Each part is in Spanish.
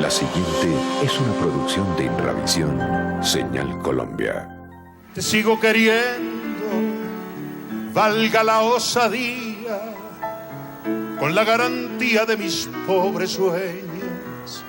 La siguiente es una producción de Inravisión, Señal Colombia. Te sigo queriendo, valga la osadía, con la garantía de mis pobres sueños,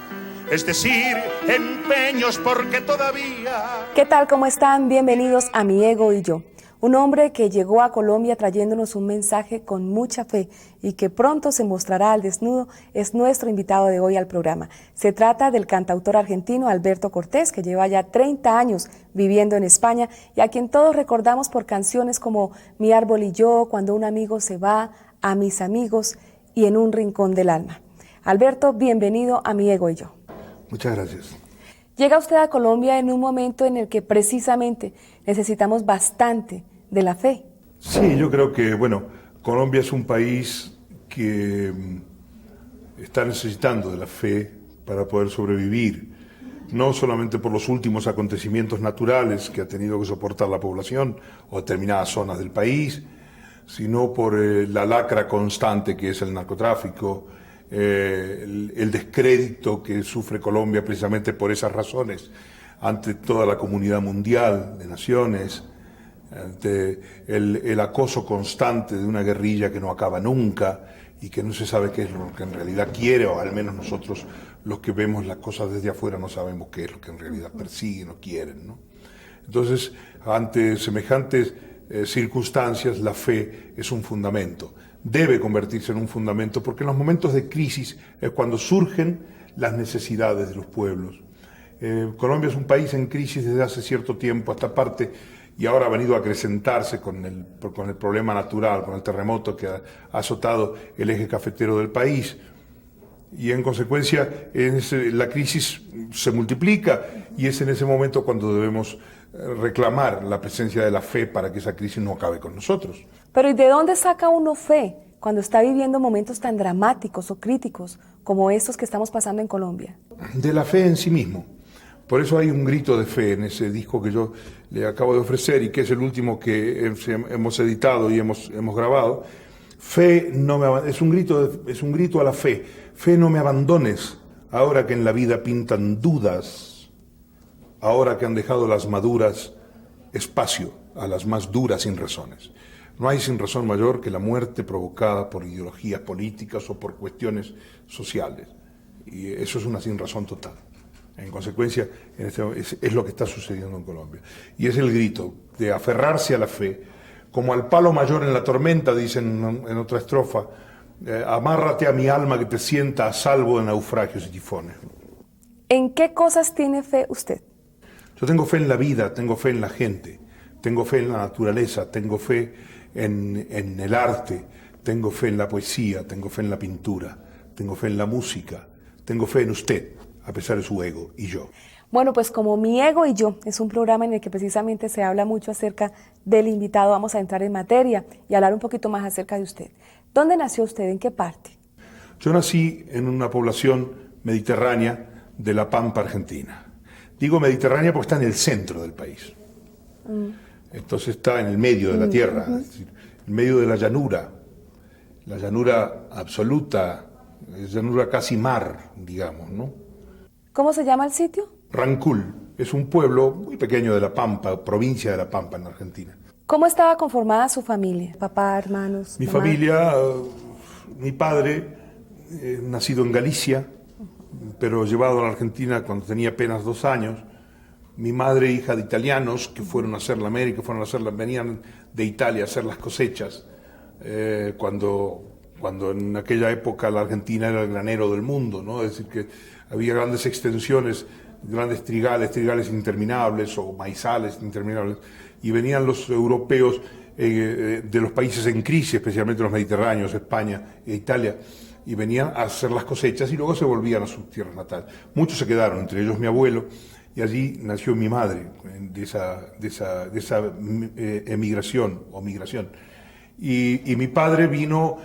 es decir, empeños porque todavía... ¿Qué tal? ¿Cómo están? Bienvenidos a Mi Ego y Yo. Un hombre que llegó a Colombia trayéndonos un mensaje con mucha fe y que pronto se mostrará al desnudo es nuestro invitado de hoy al programa. Se trata del cantautor argentino Alberto Cortés, que lleva ya 30 años viviendo en España y a quien todos recordamos por canciones como Mi árbol y yo, Cuando un amigo se va, A mis amigos y En un rincón del alma. Alberto, bienvenido a Mi Ego y Yo. Muchas gracias. Llega usted a Colombia en un momento en el que precisamente necesitamos bastante de la fe. Sí, yo creo que, Colombia es un país que está necesitando de la fe para poder sobrevivir, no solamente por los últimos acontecimientos naturales que ha tenido que soportar la población o determinadas zonas del país, sino por la lacra constante que es el narcotráfico, el descrédito que sufre Colombia precisamente por esas razones ante toda la comunidad mundial de naciones, ante el acoso constante de una guerrilla que no acaba nunca y que no se sabe qué es lo que en realidad quiere, o al menos nosotros los que vemos las cosas desde afuera no sabemos qué es lo que en realidad persiguen o quieren, ¿no? Entonces, ante semejantes circunstancias, la fe es un fundamento. Debe convertirse en un fundamento porque en los momentos de crisis es cuando surgen las necesidades de los pueblos. Colombia es un país en crisis desde hace cierto tiempo a esta parte y ahora ha venido a acrecentarse con el problema natural, con el terremoto que ha azotado el eje cafetero del país. Y en consecuencia la crisis se multiplica y es en ese momento cuando debemos reclamar la presencia de la fe para que esa crisis no acabe con nosotros. Pero ¿y de dónde saca uno fe cuando está viviendo momentos tan dramáticos o críticos como estos que estamos pasando en Colombia? De la fe en sí mismo. Por eso hay un grito de fe en ese disco que yo le acabo de ofrecer y que es el último que hemos editado y hemos grabado. Fe no es un grito a la fe. Fe, no me abandones, ahora que en la vida pintan dudas, ahora que han dejado las maduras espacio a las más duras sinrazones. No hay sinrazón mayor que la muerte provocada por ideologías políticas o por cuestiones sociales. Y eso es una sinrazón total. En consecuencia, es lo que está sucediendo en Colombia. Y es el grito de aferrarse a la fe, como al palo mayor en la tormenta, dicen en otra estrofa, amárrate a mi alma que te sienta a salvo de naufragios y tifones. ¿En qué cosas tiene fe usted? Yo tengo fe en la vida, tengo fe en la gente, tengo fe en la naturaleza, tengo fe en el arte, tengo fe en la poesía, tengo fe en la pintura, tengo fe en la música, tengo fe en usted, a pesar de su ego y yo. Bueno, pues como Mi Ego y Yo es un programa en el que precisamente se habla mucho acerca del invitado, vamos a entrar en materia y hablar un poquito más acerca de usted. ¿Dónde nació usted? ¿En qué parte? Yo nací en una población mediterránea de La Pampa, Argentina. Digo mediterránea porque está en el centro del país. Entonces está en el medio de la tierra, es decir, en medio de la llanura absoluta, llanura casi mar, digamos, ¿no? ¿Cómo se llama el sitio? Rancul, es un pueblo muy pequeño de La Pampa, provincia de La Pampa en Argentina. ¿Cómo estaba conformada su familia? Papá, hermanos, Mi mamá. familia, mi padre, nacido en Galicia, pero llevado a la Argentina cuando tenía apenas 2 años. Mi madre, hija de italianos que fueron a hacer la América, venían de Italia a hacer las cosechas, cuando en aquella época la Argentina era el granero del mundo, ¿no? Es decir, que había grandes extensiones, grandes trigales interminables o maizales interminables, y venían los europeos de los países en crisis, especialmente los mediterráneos, España e Italia, y venían a hacer las cosechas y luego se volvían a sus tierras natales. Muchos se quedaron, entre ellos mi abuelo, y allí nació mi madre, de esa emigración o migración. Y mi padre vino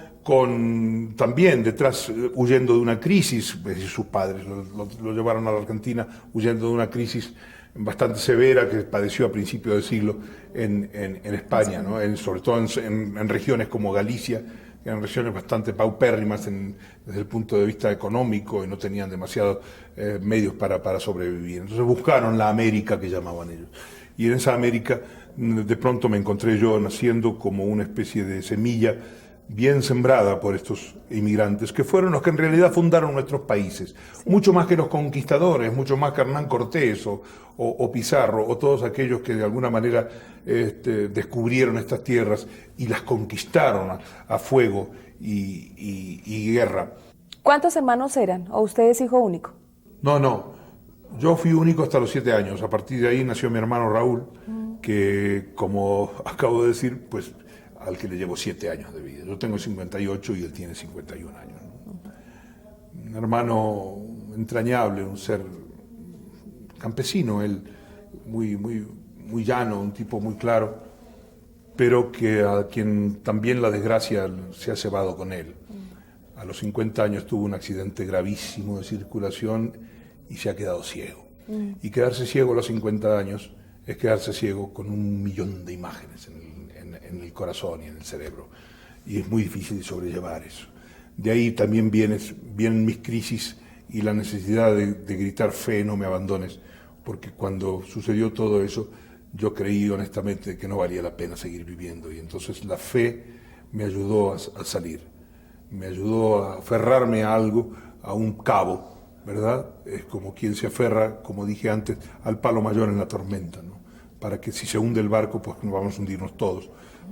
también detrás, huyendo de una crisis, sus padres lo llevaron a la Argentina huyendo de una crisis bastante severa que padeció a principios del siglo en España, ¿no? Sobre todo en regiones como Galicia, eran regiones bastante paupérrimas desde el punto de vista económico y no tenían demasiados medios para sobrevivir. Entonces buscaron la América que llamaban ellos. Y en esa América de pronto me encontré yo naciendo como una especie de semilla bien sembrada por estos inmigrantes, que fueron los que en realidad fundaron nuestros países, sí. Mucho más que los conquistadores, mucho más que Hernán Cortés o Pizarro, o todos aquellos que de alguna manera descubrieron estas tierras y las conquistaron a fuego y guerra. ¿Cuántos hermanos eran? ¿O usted es hijo único? No, yo fui único hasta los 7 años, a partir de ahí nació mi hermano Raúl, que como acabo de decir, pues al que le llevo 7 años de vida. Yo tengo 58 y él tiene 51 años. Un hermano entrañable, un ser campesino, él muy llano, un tipo muy claro, pero que a quien también la desgracia se ha cebado con él. A los 50 años tuvo un accidente gravísimo de circulación y se ha quedado ciego. Y quedarse ciego a los 50 años es quedarse ciego con 1.000.000 de imágenes en el corazón y en el cerebro, y es muy difícil de sobrellevar eso. De ahí también vienen mis crisis y la necesidad de gritar fe, no me abandones, porque cuando sucedió todo eso yo creí honestamente que no valía la pena seguir viviendo, y entonces la fe me ayudó a salir, me ayudó a aferrarme a algo, a un cabo, ¿verdad? Es como quien se aferra, como dije antes, al palo mayor en la tormenta, ¿no? Para que si se hunde el barco, pues no vamos a hundirnos todos,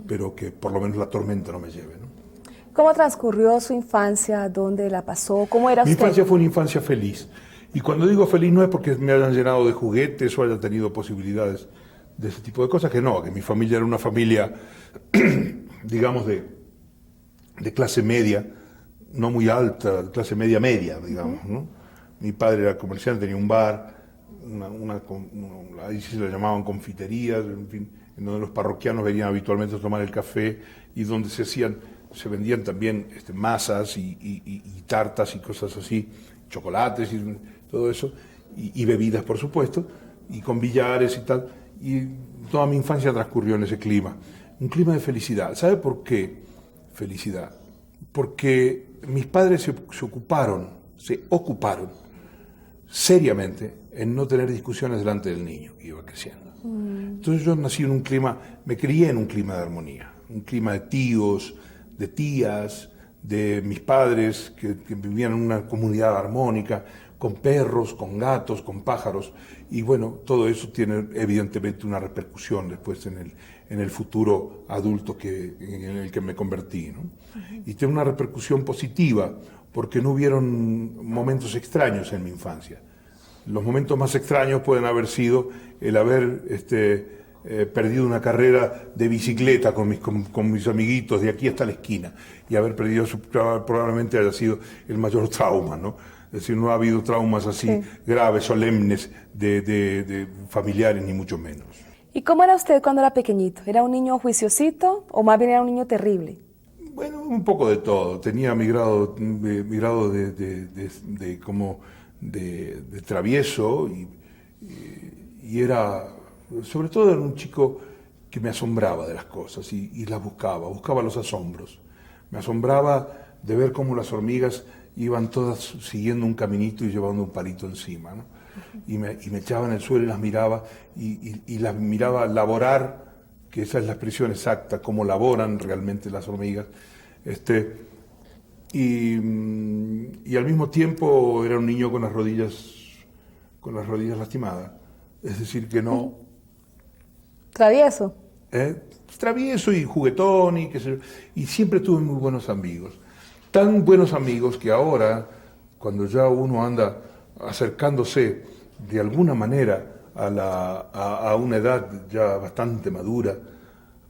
pero que por lo menos la tormenta no me lleve, ¿no? ¿Cómo transcurrió su infancia? ¿Dónde la pasó? ¿Cómo era usted? Mi infancia fue una infancia feliz. Y cuando digo feliz no es porque me hayan llenado de juguetes o haya tenido posibilidades de ese tipo de cosas, que no, que mi familia era una familia, digamos, de clase media, no muy alta, clase media, digamos, ¿no? Mi padre era comerciante, tenía un bar, ahí se lo llamaban confiterías, en fin, en donde los parroquianos venían habitualmente a tomar el café y donde se vendían también masas y tartas y cosas así, chocolates y todo eso, y bebidas, por supuesto, y con billares y tal. Y toda mi infancia transcurrió en ese clima, un clima de felicidad. ¿Sabe por qué felicidad? Porque mis padres se ocuparon seriamente en no tener discusiones delante del niño que iba creciendo. Entonces yo me crié en un clima de armonía, un clima de tíos, de tías, de mis padres que vivían en una comunidad armónica, con perros, con gatos, con pájaros, y bueno, todo eso tiene evidentemente una repercusión después en el futuro adulto en el que me convertí, ¿no? Y tiene una repercusión positiva, porque no hubieron momentos extraños en mi infancia. Los momentos más extraños pueden haber sido el haber perdido una carrera de bicicleta con mis amiguitos de aquí hasta la esquina, y haber perdido eso probablemente haya sido el mayor trauma, ¿no? Es decir, no ha habido traumas así graves, solemnes, de familiares, ni mucho menos. ¿Y cómo era usted cuando era pequeñito? ¿Era un niño juiciosito o más bien era un niño terrible? Bueno, un poco de todo. Tenía mi grado de travieso y era, sobre todo era un chico que me asombraba de las cosas y las buscaba los asombros. Me asombraba de ver cómo las hormigas iban todas siguiendo un caminito y llevando un palito encima, ¿no? Y me echaba en el suelo y las miraba y las miraba laborar, que esa es la expresión exacta, cómo laboran realmente las hormigas, y al mismo tiempo era un niño con las rodillas lastimadas, es decir, que no... ¿Travieso? Travieso y juguetón, y siempre tuve muy buenos amigos, tan buenos amigos que ahora, cuando ya uno anda acercándose de alguna manera a una edad ya bastante madura,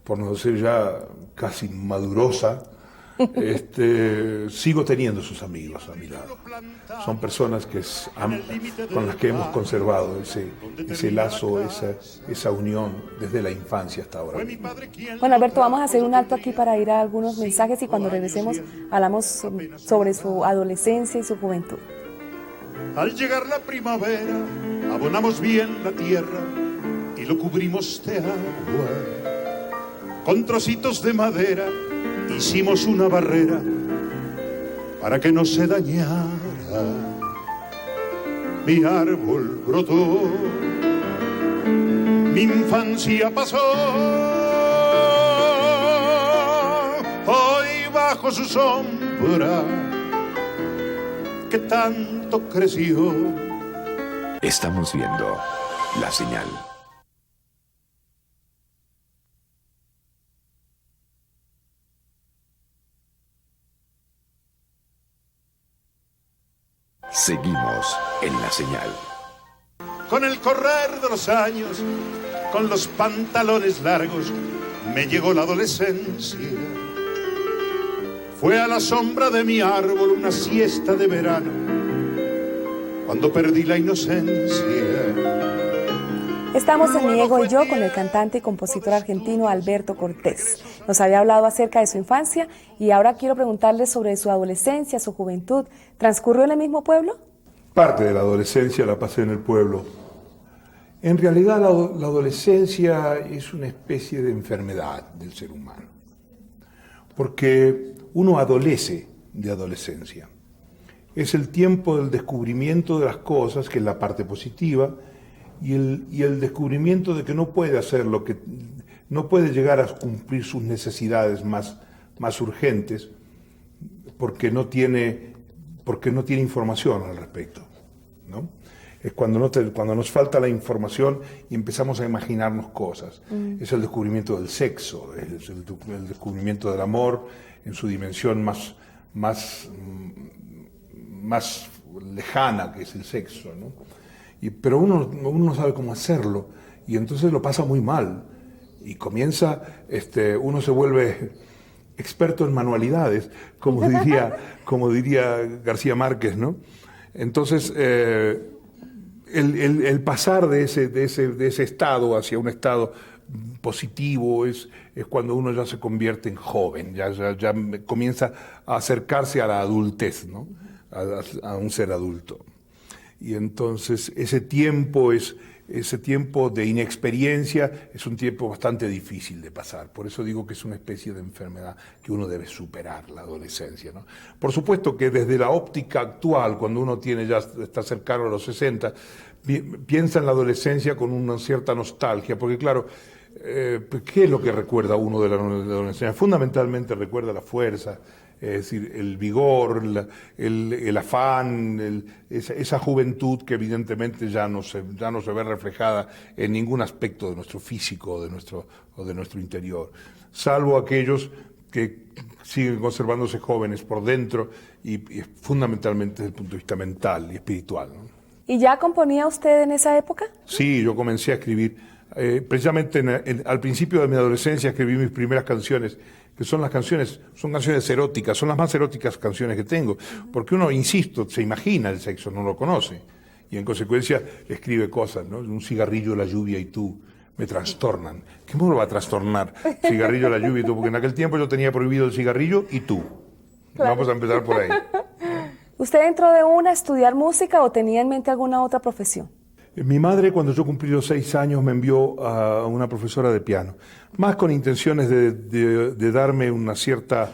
por no decir ya casi madurosa, sigo teniendo sus amigos a mi lado. Son personas con las que hemos conservado ese lazo, esa unión desde la infancia hasta ahora mismo. Bueno, Alberto, vamos a hacer un alto aquí para ir a algunos mensajes y cuando regresemos hablamos sobre su adolescencia y su juventud. Al llegar la primavera, abonamos bien la tierra y lo cubrimos de agua, con trocitos de madera hicimos una barrera para que no se dañara. Mi árbol brotó, mi infancia pasó, hoy bajo su sombra que tanto creció. Estamos viendo La Señal. Seguimos en La Señal. Con el correr de los años, con los pantalones largos, me llegó la adolescencia. Fue a la sombra de mi árbol una siesta de verano, cuando perdí la inocencia. Estamos en Mi Ego y Yo con el cantante y compositor argentino Alberto Cortés. Nos había hablado acerca de su infancia y ahora quiero preguntarle sobre su adolescencia, su juventud. ¿Transcurrió en el mismo pueblo? Parte de la adolescencia la pasé en el pueblo. En realidad la adolescencia es una especie de enfermedad del ser humano, porque uno adolece de adolescencia. Es el tiempo del descubrimiento de las cosas, que es la parte positiva, y el descubrimiento de que no puede hacer lo que no puede llegar a cumplir sus necesidades más urgentes porque no tiene información al respecto, ¿no? Es cuando nos falta la información y empezamos a imaginarnos cosas. Es el descubrimiento del sexo, es el descubrimiento del amor en su dimensión más lejana, que es el sexo, ¿no? Pero uno no sabe cómo hacerlo y entonces lo pasa muy mal y uno se vuelve experto en manualidades, como diría García Márquez, ¿no? Entonces el pasar de ese estado hacia un estado positivo es cuando uno ya se convierte en joven, ya comienza a acercarse a la adultez, ¿no? A un ser adulto. Y entonces ese tiempo de inexperiencia es un tiempo bastante difícil de pasar. Por eso digo que es una especie de enfermedad que uno debe superar, la adolescencia, ¿no? Por supuesto que desde la óptica actual, cuando uno está cercano a los 60, piensa en la adolescencia con una cierta nostalgia, porque claro, ¿qué es lo que recuerda uno de la adolescencia? Fundamentalmente recuerda la fuerza, es decir, el vigor, el afán, esa juventud que evidentemente ya no se ve reflejada en ningún aspecto de nuestro físico o de nuestro interior, salvo aquellos que siguen conservándose jóvenes por dentro y fundamentalmente desde el punto de vista mental y espiritual, ¿no? ¿Y ya componía usted en esa época? Sí, yo comencé a escribir. Precisamente al principio de mi adolescencia escribí mis primeras canciones, que son canciones eróticas, son las más eróticas canciones que tengo, porque uno, insisto, se imagina el sexo, no lo conoce, y en consecuencia escribe cosas, ¿no? Un cigarrillo, la lluvia y tú me trastornan. ¿Qué modo va a trastornar? Cigarrillo, la lluvia y tú, porque en aquel tiempo yo tenía prohibido el cigarrillo y tú. Claro. Vamos a empezar por ahí. ¿Usted entró de una a estudiar música o tenía en mente alguna otra profesión? Mi madre, cuando yo cumplí los 6 años, me envió a una profesora de piano, más con intenciones de darme una cierta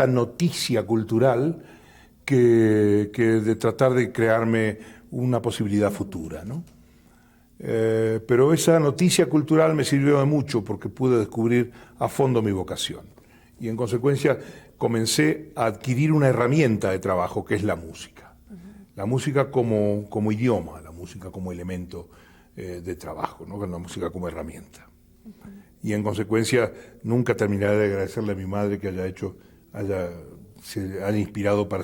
noticia cultural que de tratar de crearme una posibilidad futura, ¿no? Pero esa noticia cultural me sirvió de mucho porque pude descubrir a fondo mi vocación. Y en consecuencia comencé a adquirir una herramienta de trabajo que es la música. La música como idioma, la música como elemento de trabajo, ¿no? La música como herramienta. Y en consecuencia nunca terminaré de agradecerle a mi madre que se haya inspirado para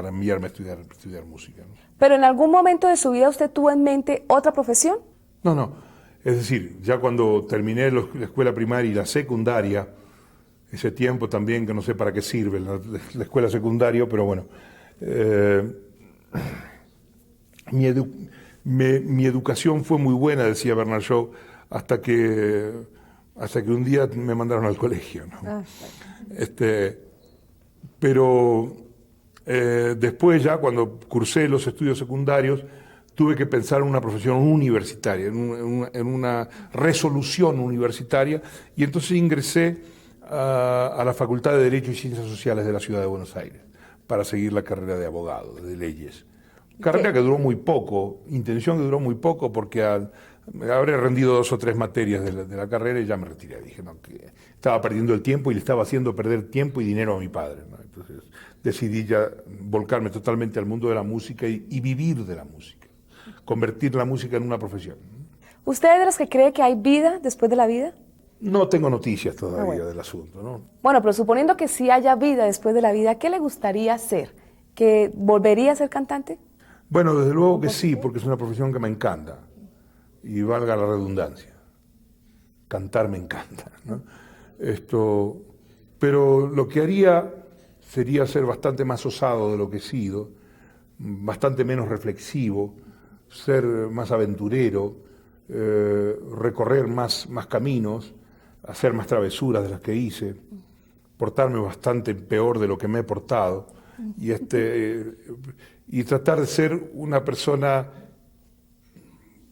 enviarme a estudiar música, ¿no? ¿Pero en algún momento de su vida usted tuvo en mente otra profesión? No. Es decir, ya cuando terminé la escuela primaria y la secundaria, ese tiempo también que no sé para qué sirve la escuela secundaria, pero bueno, mi educación fue muy buena, decía Bernard Shaw, hasta que un día me mandaron al colegio, ¿no? Pero después ya cuando cursé los estudios secundarios tuve que pensar en una profesión universitaria, en una resolución universitaria, y entonces ingresé a la Facultad de Derecho y Ciencias Sociales de la Ciudad de Buenos Aires para seguir la carrera de abogado, de leyes. Carrera que duró muy poco, intención que duró muy poco porque habré rendido 2 o 3 materias de la carrera y ya me retiré. Dije no, que estaba perdiendo el tiempo y le estaba haciendo perder tiempo y dinero a mi padre, ¿no? Entonces decidí ya volcarme totalmente al mundo de la música y vivir de la música, convertir la música en una profesión. ¿Usted es de los que cree que hay vida después de la vida? No tengo noticias todavía del asunto, ¿no? Bueno, pero suponiendo que sí haya vida después de la vida, ¿qué le gustaría hacer? ¿Que volvería a ser cantante? Bueno, desde luego que sí, porque es una profesión que me encanta. Y valga la redundancia. Cantar me encanta, ¿no? Pero lo que haría sería ser bastante más osado de lo que he sido, bastante menos reflexivo, ser más aventurero, recorrer más caminos, hacer más travesuras de las que hice, portarme bastante peor de lo que me he portado y tratar de ser una persona,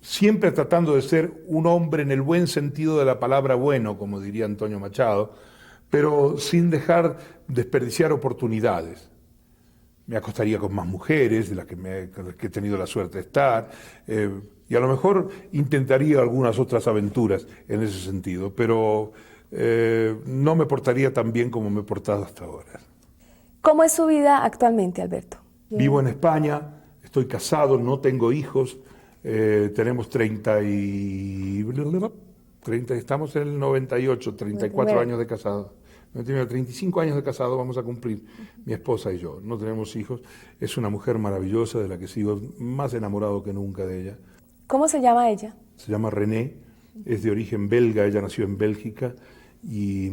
siempre tratando de ser un hombre en el buen sentido de la palabra bueno, como diría Antonio Machado, pero sin dejar desperdiciar oportunidades. Me acostaría con más mujeres de las que he tenido la suerte de estar, y a lo mejor intentaría algunas otras aventuras en ese sentido, pero no me portaría tan bien como me he portado hasta ahora. ¿Cómo es su vida actualmente, Alberto? Vivo en España, estoy casado, no tengo hijos, tenemos 30, estamos en el 98, 34 años de casado. 35 años de casado vamos a cumplir, mi esposa y yo. No tenemos hijos, es una mujer maravillosa de la que sigo más enamorado que nunca de ella. ¿Cómo se llama ella? Se llama René, es de origen belga, ella nació en Bélgica y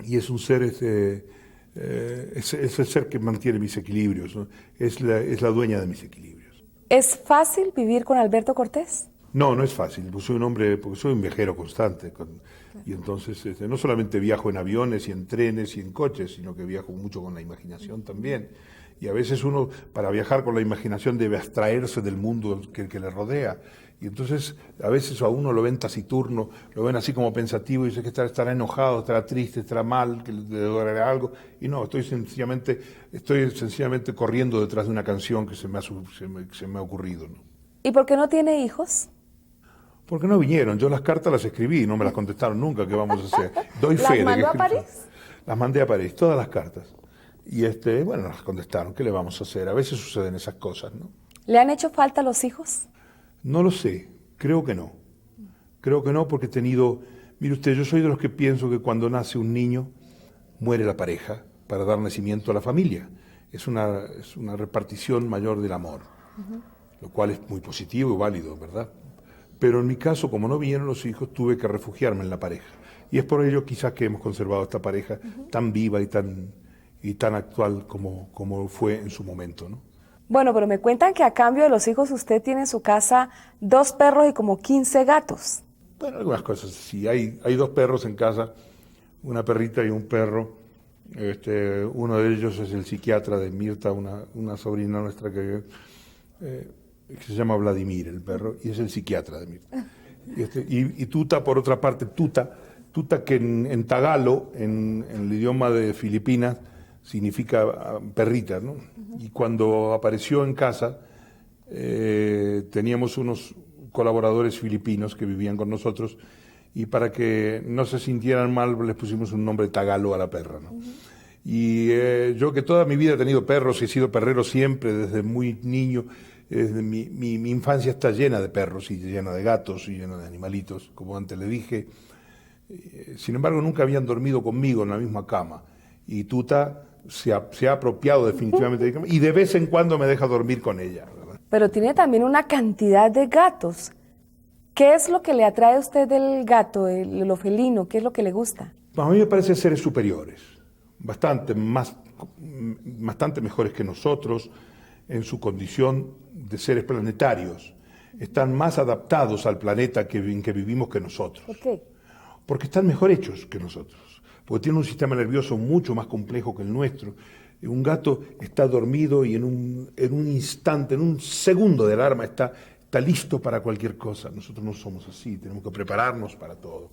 es un ser, es el ser que mantiene mis equilibrios, ¿no? Es la dueña de mis equilibrios. ¿Es fácil vivir con Alberto Cortés? No, no es fácil, porque soy un viajero constante, y entonces no solamente viajo en aviones y en trenes y en coches, sino que viajo mucho con la imaginación también. Y a veces uno, para viajar con la imaginación, debe abstraerse del mundo que le rodea. Y entonces a veces a uno lo ven taciturno, lo ven así como pensativo, y dice que estará enojado, estará triste, estará mal, que le dolerá algo. Y no, estoy sencillamente corriendo detrás de una canción que se me ha ocurrido, ¿no? ¿Y por qué no tiene hijos? Porque no vinieron, yo las cartas las escribí, no me las contestaron nunca, ¿qué vamos a hacer? Doy fe. ¿Las mandó a París? Las mandé a París, todas las cartas. Y bueno, las contestaron, ¿qué le vamos a hacer? A veces suceden esas cosas, ¿no? ¿Le han hecho falta los hijos? No lo sé, creo que no. Creo que no porque he tenido... Mire usted, yo soy de los que pienso que cuando nace un niño, muere la pareja para dar nacimiento a la familia. Es una repartición mayor del amor, lo cual es muy positivo y válido, ¿verdad? Pero en mi caso, como no vinieron los hijos, tuve que refugiarme en la pareja. Y es por ello quizás que hemos conservado esta pareja tan viva y tan actual como fue en su momento, ¿no? Bueno, pero me cuentan que a cambio de los hijos usted tiene en su casa 2 perros y como 15 gatos. Bueno, algunas cosas sí. Hay 2 perros en casa, una perrita y un perro. Uno de ellos es el psiquiatra de Mirta, una sobrina nuestra que se llama Vladimir, el perro, y es el psiquiatra de Mirta. Y Tuta, por otra parte, Tuta que en tagalo, en el idioma de Filipinas, significa perrita, ¿no? Y cuando apareció en casa, teníamos unos colaboradores filipinos que vivían con nosotros, y para que no se sintieran mal les pusimos un nombre tagalo a la perra, ¿no? Y yo, que toda mi vida he tenido perros y he sido perrero siempre, desde muy niño, mi infancia está llena de perros y llena de gatos y llena de animalitos, como antes le dije. Sin embargo, nunca habían dormido conmigo en la misma cama. Y Tuta se ha apropiado definitivamente de mi cama y de vez en cuando me deja dormir con ella, ¿verdad? Pero tiene también una cantidad de gatos. ¿Qué es lo que le atrae a usted del gato, de lo felino? ¿Qué es lo que le gusta? A mí me parecen seres superiores, bastante mejores que nosotros en su condición de seres planetarios. Están más adaptados al planeta en que vivimos que nosotros. ¿Por qué? Porque están mejor hechos que nosotros, porque tienen un sistema nervioso mucho más complejo que el nuestro. Un gato está dormido y en un instante, en un segundo de alarma está listo para cualquier cosa. Nosotros no somos así, tenemos que prepararnos para todo.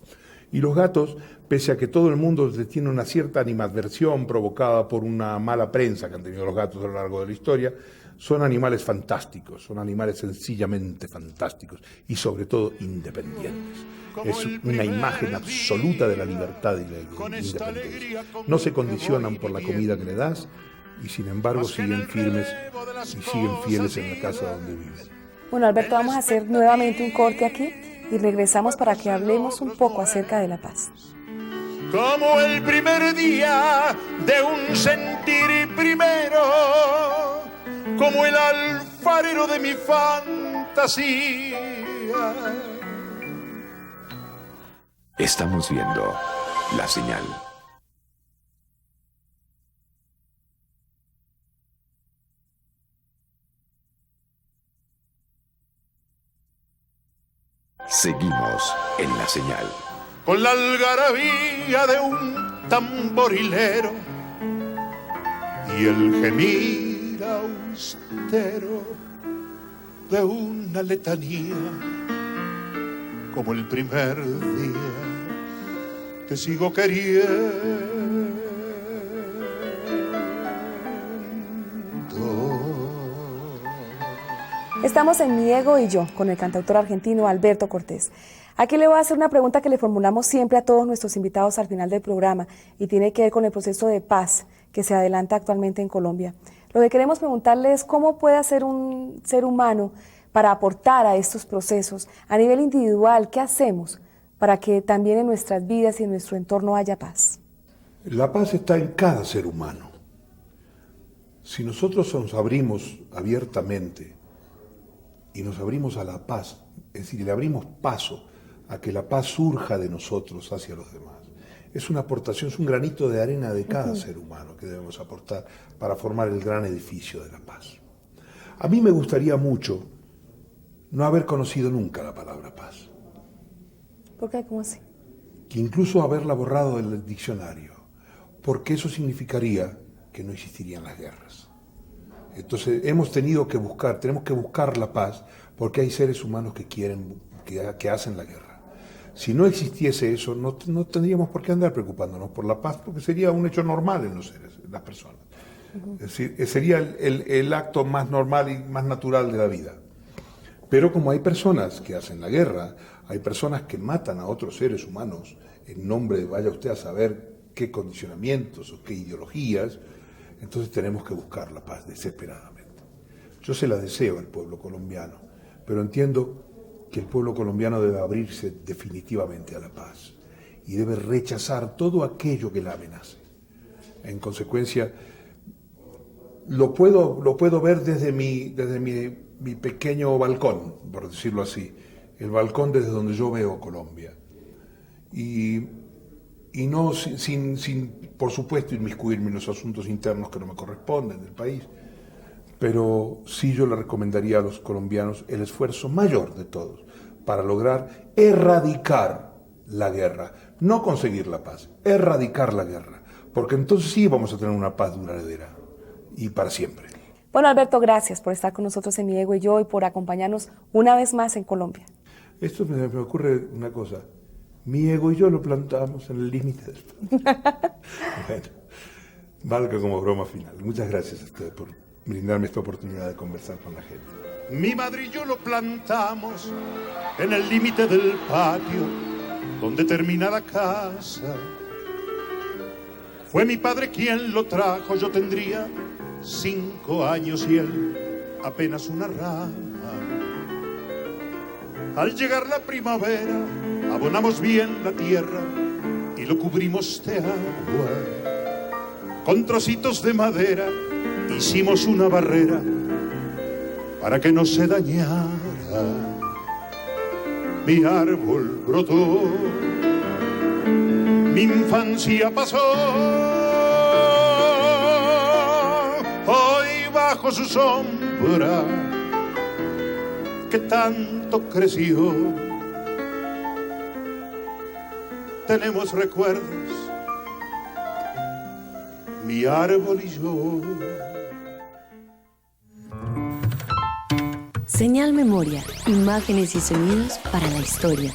Y los gatos, pese a que todo el mundo tiene una cierta animadversión provocada por una mala prensa que han tenido los gatos a lo largo de la historia, son animales fantásticos, son animales sencillamente fantásticos y sobre todo independientes. Es una imagen absoluta de la libertad y la independencia. No se condicionan por la comida que le das y sin embargo siguen firmes y siguen fieles en la casa donde viven. Bueno, Alberto, vamos a hacer nuevamente un corte aquí y regresamos para que hablemos un poco acerca de la paz. Como el primer día de un sentir primero, como el alfarero de mi fantasía. Estamos viendo La Señal. Seguimos en La Señal. Con la algarabía de un tamborilero y el gemir austero de una letanía, como el primer día te sigo queriendo. Estamos en Mi Ego y Yo, con el cantautor argentino Alberto Cortés. Aquí le voy a hacer una pregunta que le formulamos siempre a todos nuestros invitados al final del programa y tiene que ver con el proceso de paz que se adelanta actualmente en Colombia. Lo que queremos preguntarle es cómo puede hacer un ser humano para aportar a estos procesos a nivel individual. ¿Qué hacemos para que también en nuestras vidas y en nuestro entorno haya paz? La paz está en cada ser humano. Si nosotros nos abrimos abiertamente y nos abrimos a la paz, es decir, le abrimos paso a que la paz surja de nosotros hacia los demás, es una aportación, es un granito de arena de cada ser humano que debemos aportar para formar el gran edificio de la paz. A mí me gustaría mucho no haber conocido nunca la palabra paz. ¿Por qué? ¿Cómo así? Que incluso haberla borrado del diccionario, porque eso significaría que no existirían las guerras. Entonces tenemos que buscar la paz, porque hay seres humanos que hacen la guerra. Si no existiese eso, no tendríamos por qué andar preocupándonos por la paz, porque sería un hecho normal en los seres, en las personas. Es decir, sería el acto más normal y más natural de la vida. Pero como hay personas que hacen la guerra, hay personas que matan a otros seres humanos en nombre de vaya usted a saber qué condicionamientos o qué ideologías, entonces tenemos que buscar la paz desesperadamente. Yo se la deseo al pueblo colombiano, pero entiendo que el pueblo colombiano debe abrirse definitivamente a la paz y debe rechazar todo aquello que la amenace. En consecuencia, lo puedo ver desde mi pequeño balcón, por decirlo así, el balcón desde donde yo veo Colombia. Y no sin, por supuesto, inmiscuirme en los asuntos internos que no me corresponden del país, pero sí yo le recomendaría a los colombianos el esfuerzo mayor de todos para lograr erradicar la guerra, no conseguir la paz, erradicar la guerra, porque entonces sí vamos a tener una paz duradera y para siempre. Bueno, Alberto, gracias por estar con nosotros en Mi Ego y Yo y por acompañarnos una vez más en Colombia. Esto me ocurre una cosa. Mi ego y yo lo plantamos en el límite del Bueno, valga como broma final. Muchas gracias a ustedes por brindarme esta oportunidad de conversar con la gente. Mi madre y yo lo plantamos en el límite del patio donde termina la casa. Fue mi padre quien lo trajo, yo tendría 5 años y él apenas una rama. Al llegar la primavera, abonamos bien la tierra y lo cubrimos de agua. Con trocitos de madera hicimos una barrera para que no se dañara. Mi árbol brotó, mi infancia pasó, hoy bajo su sombra que tanto creció. Tenemos recuerdos, mi árbol y yo. Señal Memoria, imágenes y sonidos para la historia.